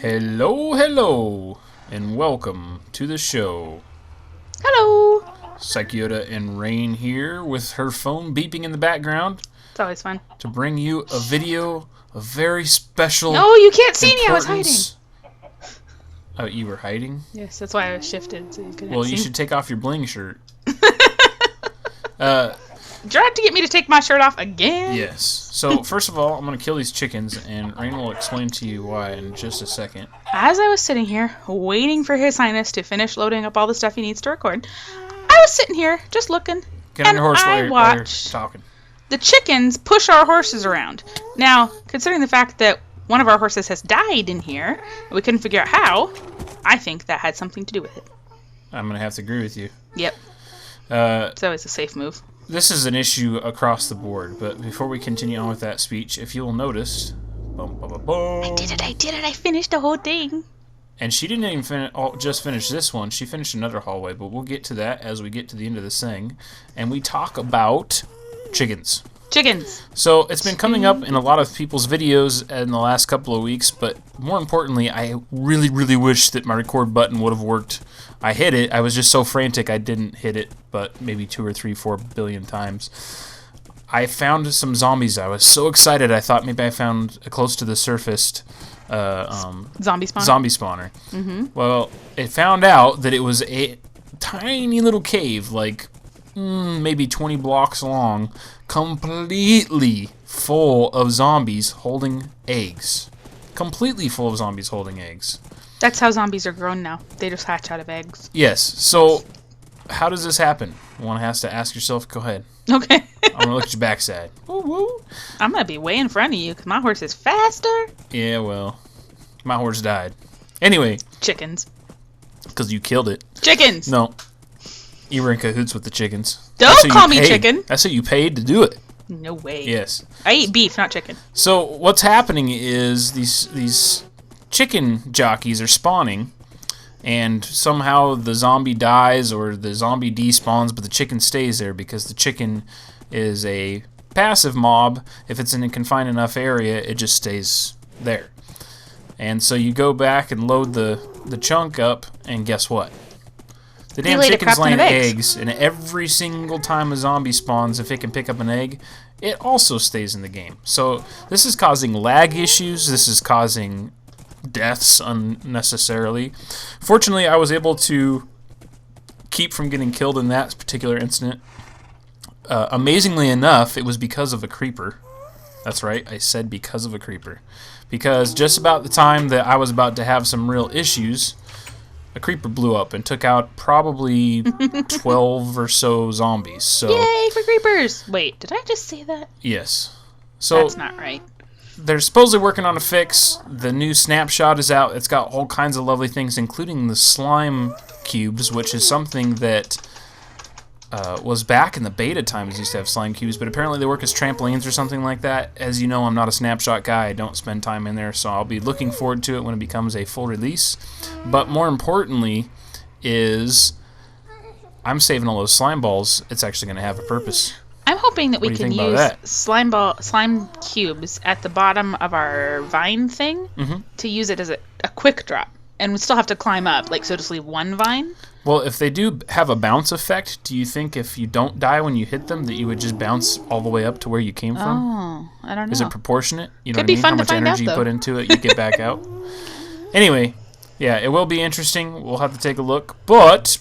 Hello, hello, and welcome to the show. Hello! SykoYoda and Rain here with her phone beeping in the background It's always fun. to bring you a video of very special No, you can't see me! I was hiding! Oh, you were hiding? Yes, that's why I was shifted, so you couldn't Well, see you me. should take off your bling shirt. Tried to get me to take my shirt off again? Yes. So, first of all, I'm going to kill these chickens, and Rain will explain to you why in just a second. As I was sitting here, waiting for His Highness to finish loading up all the stuff he needs to record, I was sitting here, just looking, Get on and your horse I while you're watched talking. the chickens push our horses around. Now, considering the fact that one of our horses has died in here, and we couldn't figure out how, I think that had something to do with it. I'm going to have to agree with you. Yep. It's always a safe move. This is an issue across the board, but before we continue on with that speech, if you'll notice... Bum, bum, bum, bum. I did it, I finished the whole thing. And she didn't even just finish this one, she finished another hallway, but we'll get to that as we get to the end of this thing. And we talk about chickens. Chickens. So it's been coming up in a lot of people's videos in the last couple of weeks, but more importantly, I really, really wish that my record button would have worked. I hit it, I was just so frantic I didn't hit it, but maybe 2 or 3, 4 billion times. I found some zombies. I was so excited I thought maybe I found a close to the surfaced Zombie spawner. zombie spawner. Well, it found out that it was a tiny little cave, like maybe 20 blocks long, completely full of zombies holding eggs. Completely full of zombies holding eggs. That's how zombies are grown now. They just hatch out of eggs. Yes. So, how does this happen? One has to ask yourself. Go ahead. Okay. I'm gonna look at your backside. Woo woo. I'm gonna be way in front of you because my horse is faster. Yeah. Well, my horse died. Anyway, Chickens. because you killed it. Chickens. No. You were in cahoots with the chickens. Don't That's who you call me paid. chicken. That's who you paid to do it. No way. Yes. I eat beef, not chicken. So what's happening is these chicken jockeys are spawning, and somehow the zombie dies or the zombie despawns, but the chicken stays there because the chicken is a passive mob. If it's in a confined enough area, it just stays there. And so you go back and load the chunk up, and guess what? The damn laid a chicken's crap ton laying of eggs. eggs, and every single time a zombie spawns, if it can pick up an egg, it also stays in the game. So this is causing lag issues. This is causing deaths unnecessarily. Fortunately, I was able to keep from getting killed in that particular incident. Amazingly enough, it was because of a creeper. That's right, I said because of a creeper. Because just about the time that I was about to have some real issues, a creeper blew up and took out probably 12 or so zombies. So Yay for creepers! Wait, did I just say that? yes. So That's not right. they're supposedly working on a fix. The new snapshot is out. It's got all kinds of lovely things, including the slime cubes, which is something that was back in the beta times. Used to have slime cubes, but apparently they work as trampolines or something like that. As you know, I'm not a snapshot guy. I don't spend time in there, so I'll be looking forward to it when it becomes a full release. But more importantly is I'm saving all those slime balls. It's actually going to have a purpose. I'm hoping that we What do you can think about use that? slime cubes at the bottom of our vine thing to use it as a quick drop. And we still have to climb up, like, so just leave one vine. Well, if they do have a bounce effect, do you think if you don't die when you hit them that you would just bounce all the way up to where you came from? Oh, I don't know. Is it proportionate? You know Could what I be mean? fun How to much find out, energy you though. put into it, you get back out. Anyway, yeah, it will be interesting. We'll have to take a look. But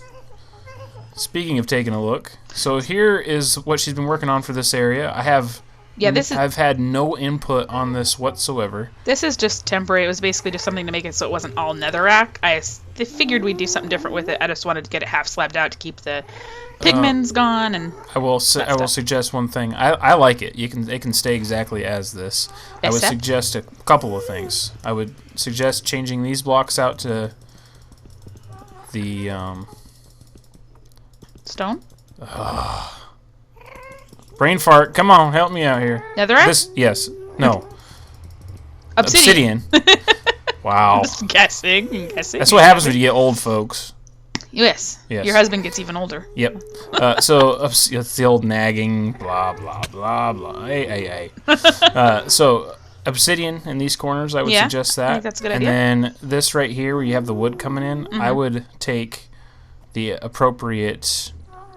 speaking of taking a look, so here is what she's been working on for this area. I've had no input on this whatsoever. This is just temporary. It was basically just something to make it so it wasn't all netherrack. I figured we'd do something different with it. I just wanted to get it half slabbed out to keep the pigments gone. And I will suggest one thing. I like it. It can stay exactly as this. I would Except? suggest a couple of things. I would suggest changing these blocks out to the stone? brain fart. Come on, help me out here. Netherrack? Yes. No. Obsidian. Wow. Just guessing. That's what happens when you get old, folks. Yes. Yes. Your husband gets even older. Yep. So it's the old nagging, blah blah blah blah. Hey. So obsidian in these corners. I would Yeah, suggest that. I think that's a good and idea. then this right here, where you have the wood coming in, I would take the appropriate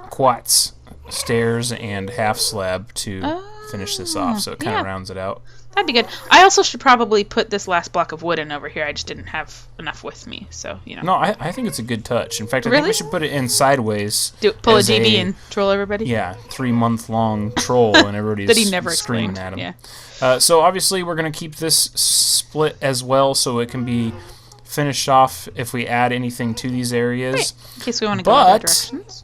quartz stairs and half slab to finish this off, so it kind of rounds it out. That'd be good. I also should probably put this last block of wood in over here. I just didn't have enough with me, so, you know. No, I think it's a good touch. In fact, I think Really? we should put it in sideways. Pull a as DB and troll everybody? Yeah, 3-month-long troll, and everybody's That he never screaming explained. at him. Yeah. So obviously we're going to keep this split as well, so it can be finished off if we add anything to these areas. Right. In case we want to go other But directions.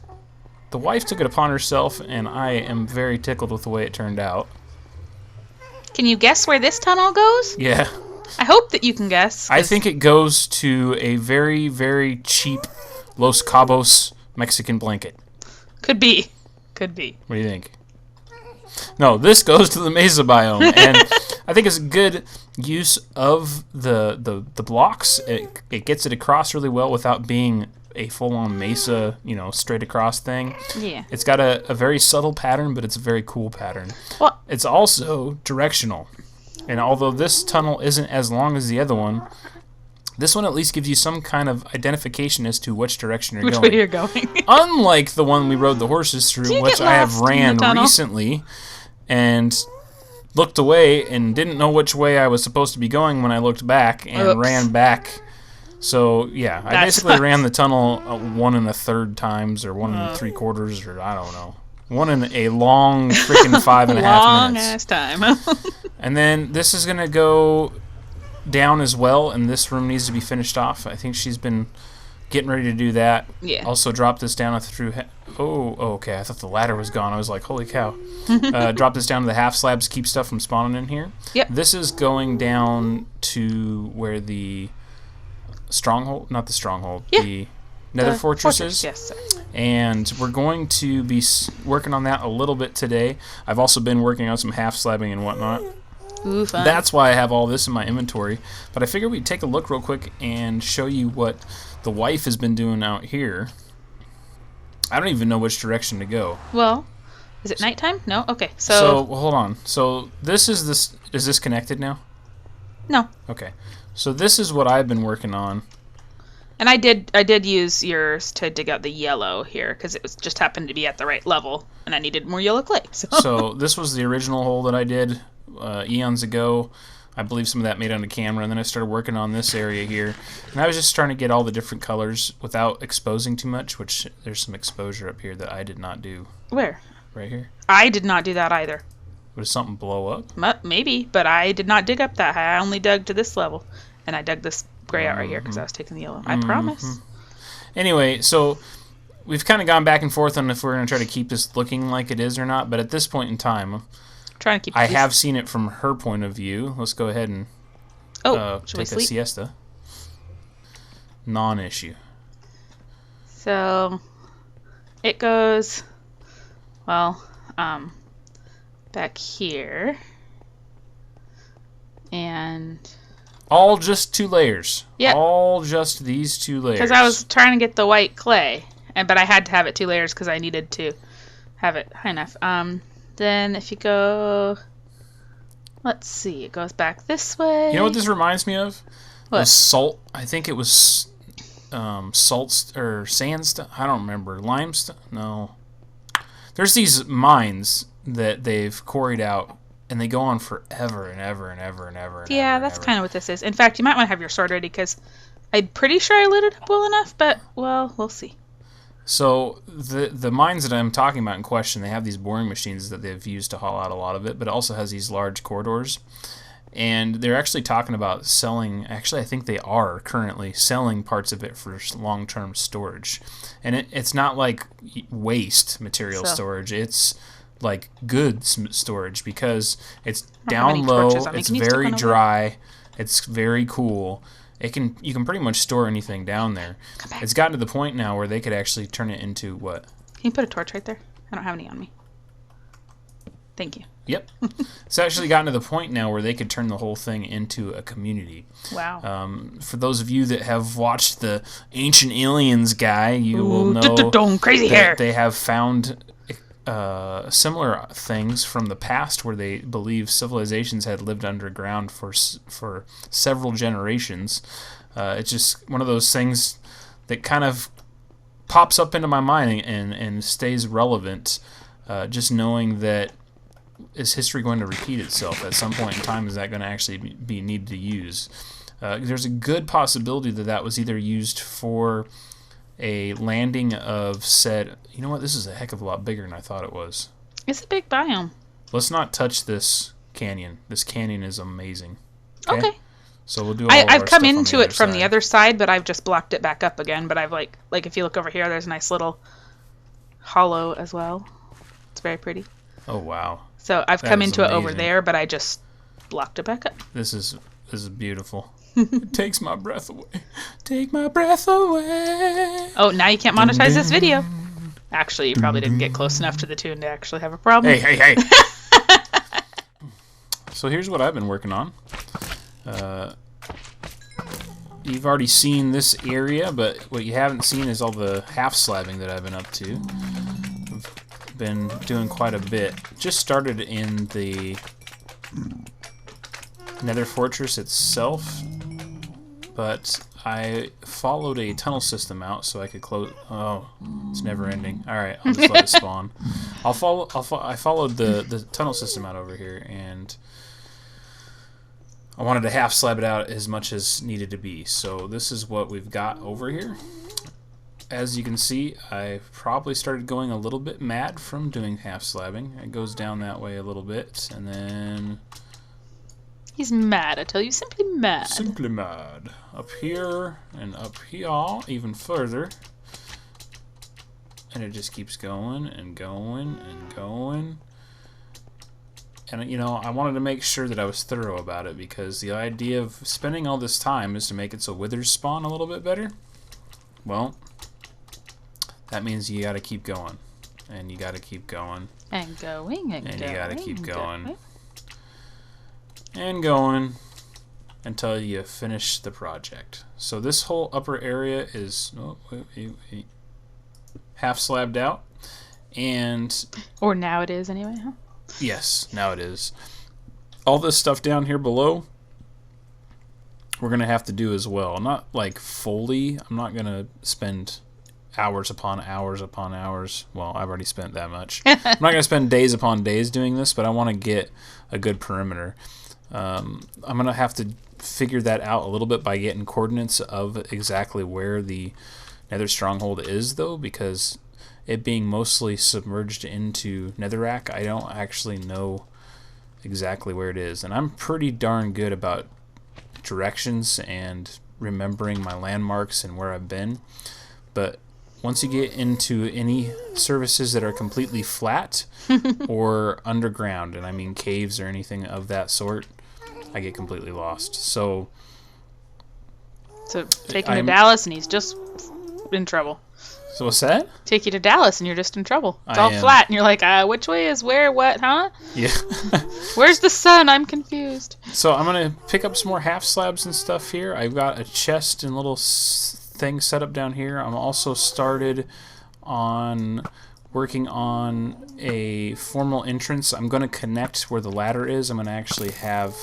the wife took it upon herself, and I am very tickled with the way it turned out. Can you guess where this tunnel goes? Yeah. I hope that you can guess. I think it goes to a very, very cheap Los Cabos Mexican blanket. Could be. Could be. What do you think? No, this goes to the mesa biome, and I think it's a good use of the blocks. It gets it across really well without being a full-on mesa, straight across thing. Yeah. It's got a very subtle pattern, but it's a very cool pattern. Well, It's also directional, and although this tunnel isn't as long as the other one, this one at least gives you some kind of identification as to which direction you're which going. way you're going? Unlike the one we rode the horses through, you which get I have lost in ran the tunnel? recently, and looked away and didn't know which way I was supposed to be going when I looked back and Oops. ran back. So yeah, I That basically sucks. ran the tunnel 1 1/3 times, or 1 3/4, or I don't know. One in a long freaking 5.5 Long minutes. ass time. And then this is gonna go down as well, and this room needs to be finished off. I think she's been getting ready to do that. Yeah. Also drop this down through. Okay. I thought the ladder was gone. I was like, holy cow. Drop this down to the half slabs. Keep stuff from spawning in here. Yep. This is going down to where the stronghold, not the stronghold, Yeah. the nether fortress is. Yes, sir. And we're going to be working on that a little bit today. I've also been working on some half slabbing and whatnot. Ooh, fun. That's why I have all this in my inventory. But I figured we'd take a look real quick and show you what the wife has been doing out here. I don't even know which direction to go. Well, is it nighttime? No? Okay, So hold on. So this is this. Is this connected now? No. Okay. So this is what I've been working on. And I did use yours to dig out the yellow here, because it was just happened to be at the right level, and I needed more yellow clay. So this was the original hole that I did eons ago. I believe some of that made on the camera, and then I started working on this area here. And I was just trying to get all the different colors without exposing too much, which there's some exposure up here that I did not do. Where? Right here. I did not do that either. Would something blow up? Maybe, but I did not dig up that high. I only dug to this level, and I dug this gray out right here because I was taking the yellow. I promise. Anyway, so we've kind of gone back and forth on if we're going to try to keep this looking like it is or not, but at this point in time, Trying to keep. I these- have seen it from her point of view. Let's go ahead and should we take a sleep? siesta. Non-issue. So it goes, well, back here, and All just 2 layers. Yep. All just these 2 layers. because I was trying to get the white clay, but I had to have it 2 layers because I needed to have it high enough. Then if you go, let's see, it goes back this way. You know what this reminds me of? What? Was salt. I think it was salt or sandstone. I don't remember. Limestone? No. There's these mines that they've quarried out, and they go on forever and ever and ever and ever. And Yeah, ever that's and kind of what this is. In fact, you might want to have your sword ready because I'm pretty sure I lit it up well enough, but, well, we'll see. So the mines that I'm talking about in question, they have these boring machines that they've used to haul out a lot of it, but it also has these large corridors. And they're actually talking about selling, actually I think they are currently selling parts of it for long-term storage. And it's not like waste material So- storage, it's like goods storage because it's I don't have down any low, torches on me. it's Can you stick very one over? dry, it's very cool. You can pretty much store anything down there. Come back. It's gotten to the point now where they could actually turn it into what? Can you put a torch right there? I don't have any on me. Thank you. Yep. It's actually gotten to the point now where they could turn the whole thing into a community. Wow. For those of you that have watched the Ancient Aliens guy, you will Ooh, know crazy hair. that they have found similar things from the past where they believe civilizations had lived underground for several generations. It's just one of those things that kind of pops up into my mind and stays relevant, just knowing that is history going to repeat itself at some point in time? Is that going to actually be needed to use? There's a good possibility that was either used for a landing of said, you know what, this is a heck of a lot bigger than I thought it was. It's a big biome. Let's not touch this canyon. This canyon is amazing. Okay. So we'll do all of our I've come stuff on into the it other from side. the other side, but I've just blocked it back up again. But I've like if you look over here, there's a nice little hollow as well. It's very pretty. Oh, wow. So I've That come is into it over amazing. there, but I just blocked it back up. This is beautiful. It takes my breath away. Take my breath away. Oh, now you can't monetize this video. Actually, you probably didn't get close enough to the tune to actually have a problem. Hey. So here's what I've been working on. You've already seen this area, but what you haven't seen is all the half slabbing that I've been up to. I've been doing quite a bit. Just started in the Nether Fortress itself, but I followed a tunnel system out so I could close. Oh, it's never ending. All right, I'll just let it spawn. I followed the tunnel system out over here, and I wanted to half slab it out as much as needed to be. So this is what we've got over here. As you can see, I probably started going a little bit mad from doing half slabbing. It goes down that way a little bit, and then He's mad. I tell you, simply mad. simply mad. Up here and up here, even further. And it just keeps going and going and going. And, you know, I wanted to make sure that I was thorough about it, because the idea of spending all this time is to make it so withers spawn a little bit better. Well, that means you gotta keep going. And you gotta keep going. And going and And going. you gotta keep going. going. And going until you finish the project. So this whole upper area is half slabbed out, and Or now it is anyway, huh? yes, now it is. All this stuff down here below, we're gonna have to do as well. Not like fully. I'm not gonna spend hours upon hours upon hours. Well, I've already spent that much. I'm not gonna spend days upon days doing this, but I want to get a good perimeter. I'm going to have to figure that out a little bit by getting coordinates of exactly where the Nether Stronghold is, though, because it being mostly submerged into Netherrack, I don't actually know exactly where it is. And I'm pretty darn good about directions and remembering my landmarks and where I've been. But once you get into any surfaces that are completely flat or underground, and I mean caves or anything of that sort, I get completely lost. So take him to Dallas and he's just in trouble. So what's that? Take you to Dallas and you're just in trouble. It's I all am. flat and you're like, which way is where, what, huh? Yeah. Where's the sun? I'm confused. So I'm going to pick up some more half slabs and stuff here. I've got a chest and little thing set up down here. I'm also started on working on a formal entrance. I'm going to connect where the ladder is. I'm going to actually have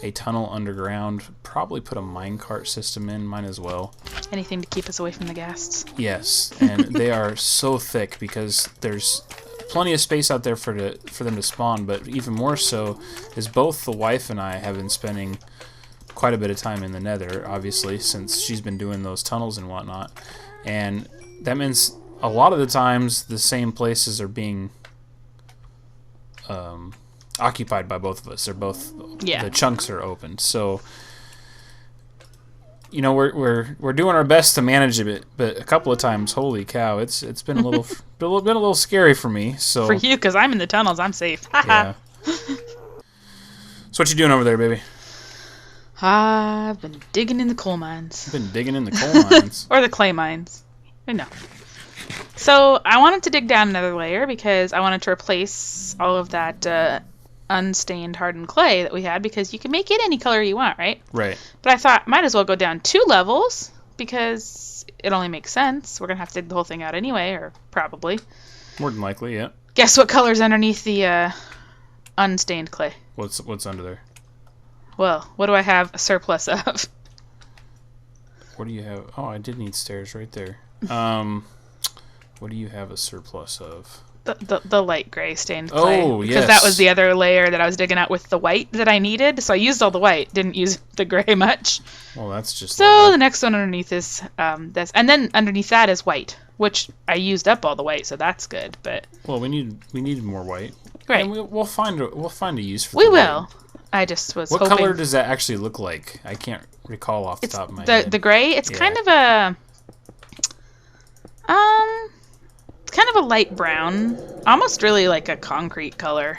a tunnel underground. Probably put a minecart system in. Might as well. Anything to keep us away from the ghasts. Yes, and they are so thick because there's plenty of space out there for them to spawn, but even more so is both the wife and I have been spending quite a bit of time in the Nether, obviously, since she's been doing those tunnels and whatnot. And that means a lot of the times the same places are being occupied by both of us. They're both the chunks are open. So you know, we're doing our best to manage it, but a couple of times, holy cow, it's been a little scary for me. So for you, because I'm in the tunnels, I'm safe. yeah. So what you doing over there, baby? I've been digging in the coal mines. Been digging in the coal mines. Or the clay mines. No. So I wanted to dig down another layer because I wanted to replace all of that unstained hardened clay that we had, because you can make it any color you want, right? Right. But I thought might as well go down 2 levels because it only makes sense. We're going to have to dig the whole thing out anyway, or probably. More than likely, yeah. Guess what color's underneath the unstained clay? What's under there? Well, what do I have a surplus of? What do you have? Oh, I did need stairs right there. What do you have a surplus of? The light gray stained clay. Oh, because yes. that was the other layer that I was digging out with the white that I needed. So I used all the white, didn't use the gray much. Well, that's just. So lovely. the next one underneath is this, and then underneath that is white, which I used up all the white, so that's good. But Well, we needed more white. Right. And we'll find a use for. we the will. white. I just was What hoping. color does that actually look like? I can't recall off the It's top of my head. the gray. It's Yeah. kind of a it's kind of a light brown, almost really like a concrete color.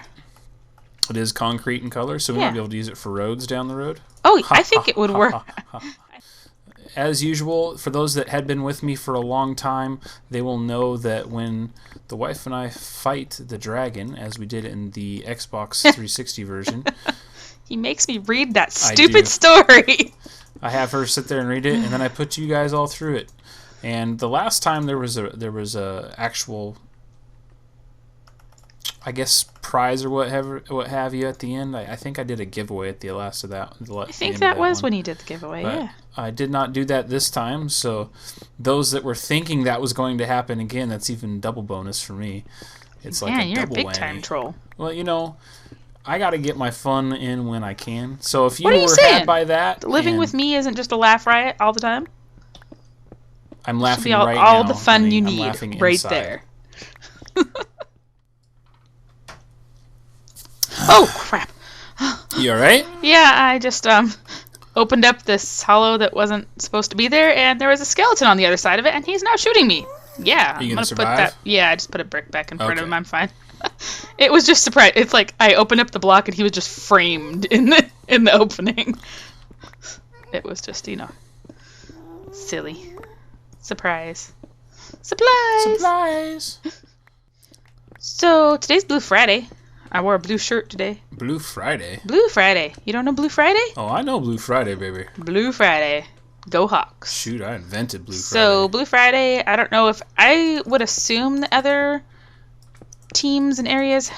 It is concrete in color, so we Yeah. might be able to use it for roads down the road. Oh, I think it would work. As usual, for those that had been with me for a long time, they will know that when the wife and I fight the dragon, as we did in the Xbox 360 version, He makes me read that I stupid do. story. I have her sit there and read it, and then I put you guys all through it. And the last time there was a actual, I guess, prize or what have you at the end. I think I did a giveaway at the last of that. I think that was when you did the giveaway. But Yeah. I did not do that this time, so those that were thinking that was going to happen again, that's even double bonus for me. It's like Man, a you're a double big whammy. time troll. Well, you know, I got to get my fun in when I can. So if you What are you were saying? had by that, Living and with me isn't just a laugh riot all the time. I'm Should laughing be all, right all now. the fun honey. you I'm need laughing right inside. there. Oh crap! You all right? Yeah, I just opened up this hollow that wasn't supposed to be there, and there was a skeleton on the other side of it, and he's now shooting me. Yeah, Are you I'm gonna put survive? that. Yeah, I just put a brick back in front of Okay. him. I'm fine. It was just surprise. It's like I opened up the block, and he was just framed in the opening. It was just silly. Surprise. Supplies. So today's Blue Friday. I wore a blue shirt today. Blue Friday. Blue Friday. You don't know Blue Friday? Oh, I know Blue Friday, baby. Blue Friday. Go Hawks. Shoot, I invented Blue So Friday. Blue Friday, I don't know if I would assume the other teams and areas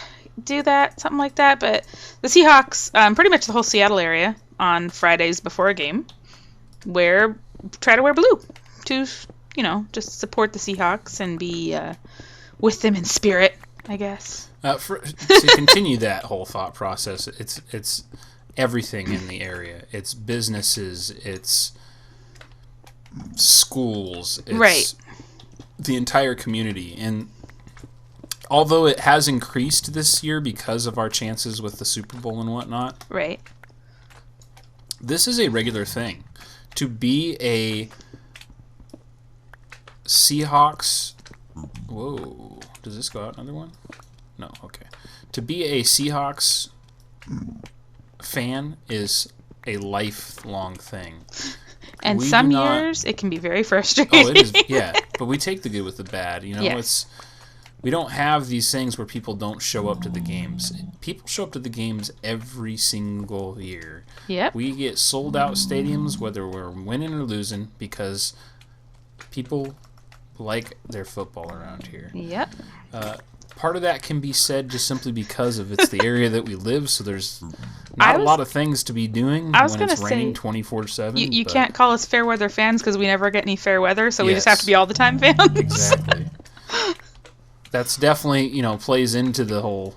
do that, something like that, but the Seahawks, pretty much the whole Seattle area on Fridays before a game, try to wear blue to, just support the Seahawks and be with them in spirit, I guess. To continue that whole thought process, it's everything in the area. It's businesses, it's schools, it's Right. the entire community. And although it has increased this year because of our chances with the Super Bowl and whatnot, Right. this is a regular thing. To be a Seahawks... Whoa. Does this go out another one? No, okay. To be a Seahawks fan is a lifelong thing. And We some do not- years it can be very frustrating. Oh, it is, yeah. But we take the good with the bad. Yes. We don't have these things where people don't show up to the games. People show up to the games every single year. Yep. We get sold out stadiums whether we're winning or losing because people like their football around here. Yep. Part of that can be said just simply because of it's the area that we live, so there's I not was- a lot of things to be doing I was when it's gonna say, raining 24/7. You but- can't call us fair weather fans because we never get any fair weather, so we just have Yes. to be all the time fans. Exactly. That's definitely plays into the whole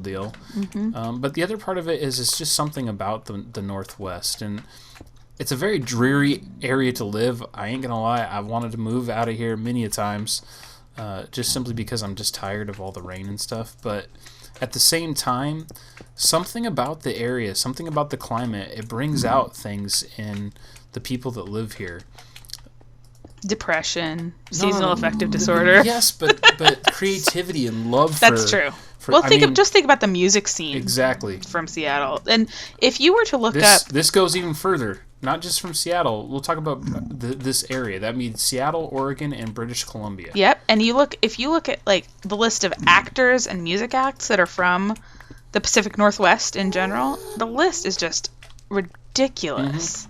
deal. Mm-hmm. But the other part of it is it's just something about the Northwest, and it's a very dreary area to live. I ain't gonna lie, I've wanted to move out of here many a times, just simply because I'm just tired of all the rain and stuff. But at the same time, something about the area, something about the climate, it brings out things in the people that live here. Depression, No, seasonal affective disorder. Yes, but creativity and love. That's true. For, Well, I mean, just think about the music scene exactly. from Seattle, and if you were to look up, This goes even further. Not just from Seattle. We'll talk about this area. That means Seattle, Oregon, and British Columbia. yep, and if you look at like the list of actors and music acts that are from the Pacific Northwest in general, the list is just ridiculous.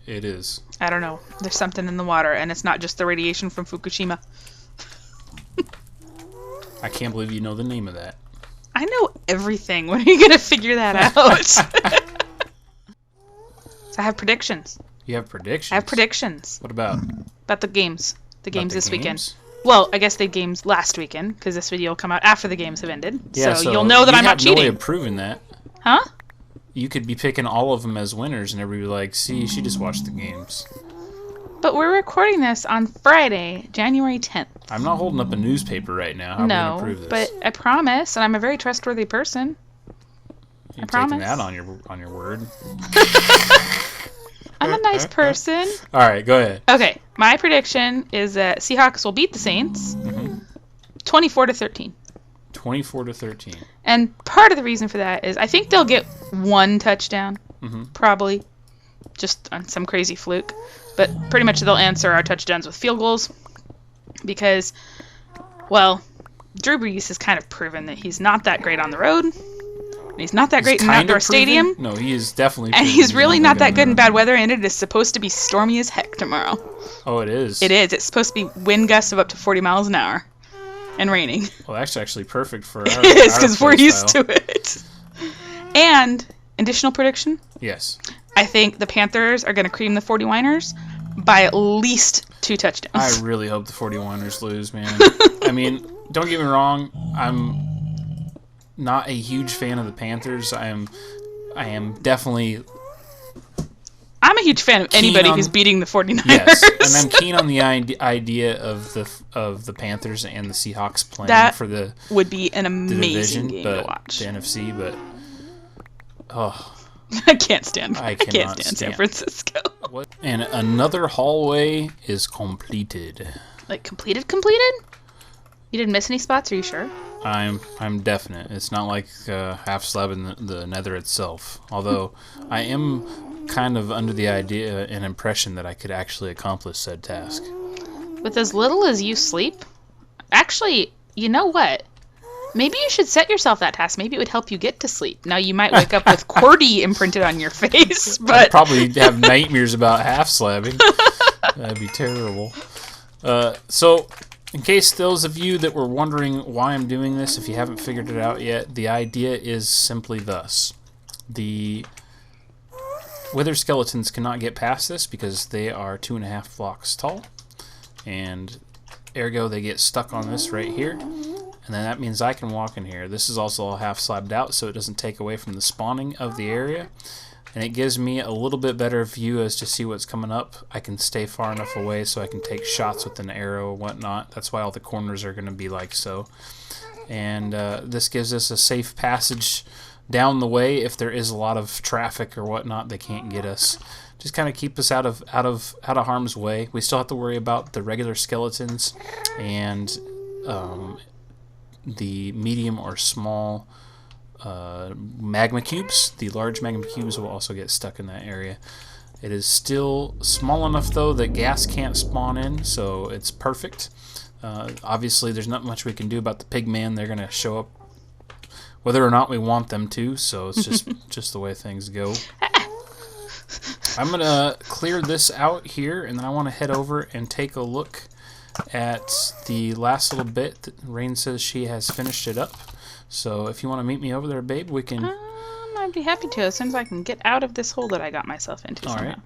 It is. I don't know. There's something in the water, and it's not just the radiation from Fukushima. I can't believe you know the name of that. I know everything. When are you going to figure that out? So I have predictions. You have predictions? I have predictions. What about? About the games. The games this games? weekend. Well, I guess the games last weekend, because this video will come out after the games have ended. Yeah, so you'll know that I'm not cheating. You have no way of proving that. Huh? You could be picking all of them as winners, and everybody would be like, see, she just watched the games. But we're recording this on Friday, January 10th. I'm not holding up a newspaper right now. How are we going to prove this? But I promise, and I'm a very trustworthy person. You're promise. taking that on your word. I'm a nice person. All right, go ahead. Okay, my prediction is that Seahawks will beat the Saints 24-13. 24-13. And part of the reason for that is I think they'll get one touchdown, probably, just on some crazy fluke. But pretty much they'll answer our touchdowns with field goals because, well, Drew Brees has kind of proven that he's not that great on the road. And he's not that great in an outdoor stadium. No, he is definitely. And he's really not that good in bad weather, and it is supposed to be stormy as heck tomorrow. Oh, it is? It is. It's supposed to be wind gusts of up to 40 miles an hour and raining. Well, that's actually perfect for our It is, because we're used to it. And, additional prediction? Yes. I think the Panthers are going to cream the 49ers by at least 2 touchdowns. I really hope the 49ers lose, man. I mean, don't get me wrong. I'm not a huge fan of the Panthers. I am definitely. I'm a huge fan of anybody who's beating the 49ers. Yes, and I'm keen on the idea of the Panthers and the Seahawks playing for the would be an amazing division, game to watch. The NFC, but I can't stand. I can't stand San Francisco. What? And another hallway is completed. Like completed? You didn't miss any spots? Are you sure? I'm definite. It's not like half slab in the nether itself. Although I am kind of under the idea and impression that I could actually accomplish said task. With as little as you sleep? Actually, you know what? Maybe you should set yourself that task. Maybe it would help you get to sleep. Now you might wake up with QWERTY imprinted on your face, but I'd probably have nightmares about half slabbing. That'd be terrible. So, in case those of you that were wondering why I'm doing this, if you haven't figured it out yet, the idea is simply thus. The wither skeletons cannot get past this because they are 2.5 blocks tall, and ergo they get stuck on this right here, and then that means I can walk in here. This is also all half slabbed out, so it doesn't take away from the spawning of the area, and it gives me a little bit better view as to see what's coming up. I can stay far enough away so I can take shots with an arrow and whatnot. That's why all the corners are going to be like so. And this gives us a safe passage down the way. If there is a lot of traffic or whatnot, they can't get us. Just kind of keep us out of harm's way. We still have to worry about the regular skeletons and the medium or small magma cubes. The large magma cubes will also get stuck in that area. It is still small enough though that gas can't spawn in, so it's perfect. Obviously there's not much we can do about the pigman. They're gonna show up whether or not we want them to, so it's just the way things go. I'm gonna clear this out here, and then I want to head over and take a look at the last little bit that Rain says she has finished it up. So if you want to meet me over there, babe, we can. I'd be happy to as soon as I can get out of this hole that I got myself into. All somehow. right.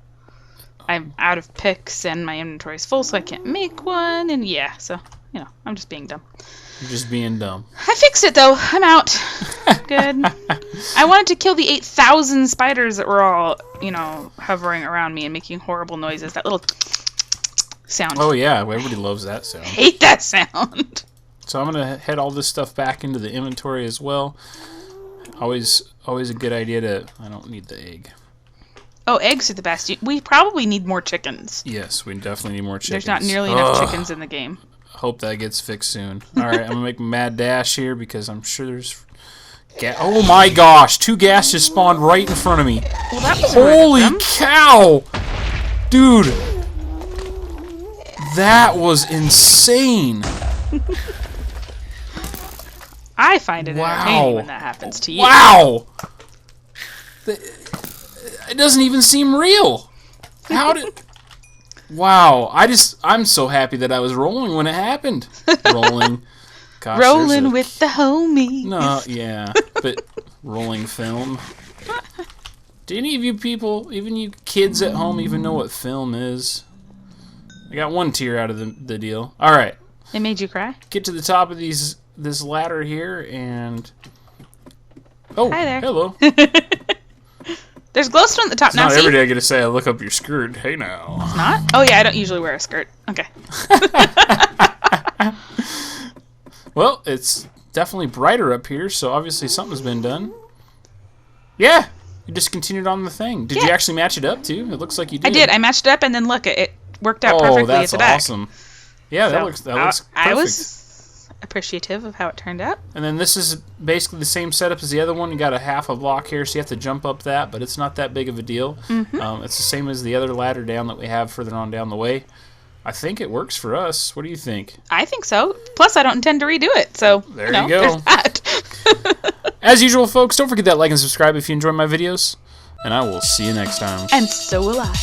I'm out of picks and my inventory's full, so I can't make one. And yeah, so I'm just being dumb. You're just being dumb. I fixed it though. I'm out. Good. I wanted to kill the 8,000 spiders that were all hovering around me and making horrible noises. That little sound. Oh yeah, everybody loves that sound. I hate that sound. So I'm gonna head all this stuff back into the inventory as well. Always a good idea to. I don't need the egg. Oh, eggs are the best. We probably need more chickens. Yes, we definitely need more chickens. There's not nearly enough chickens in the game. Hope that gets fixed soon. All right, I'm gonna make a mad dash here because I'm sure there's. Oh my gosh! 2 gas just spawned right in front of me. Well, that was holy cow, dude! That was insane. I find it entertaining when that happens to you. Wow! It doesn't even seem real. How did... Wow, I'm so happy that I was rolling when it happened. Rolling. Gosh, Rolling with the homies. No, yeah, but rolling film. Do any of you people, even you kids at home, even know what film is? I got one tear out of the deal. All right. It made you cry? Get to the top of this ladder here, and... Oh, Hi there. hello. There's glowstone at the top. It's now, not see? every day I get to say I look up your skirt. Hey, now. It's not? Oh, yeah, I don't usually wear a skirt. Okay. Well, it's definitely brighter up here, so obviously something's been done. Yeah, you just continued on the thing. Did you actually match it up, too? It looks like you did. I did. I matched it up, and then look, it worked out perfectly at that's the back. awesome. Yeah, So, that looks perfect. I was appreciative of how it turned out. And then this is basically the same setup as the other one. You got a half a block here, so you have to jump up that, but it's not that big of a deal. It's the same as the other ladder down that we have further on down the way. I think it works for us. What do you think? I think so. Plus, I don't intend to redo it, so There you go. There's that. As usual, folks, don't forget that like and subscribe if you enjoy my videos, and I will see you next time. And so will I.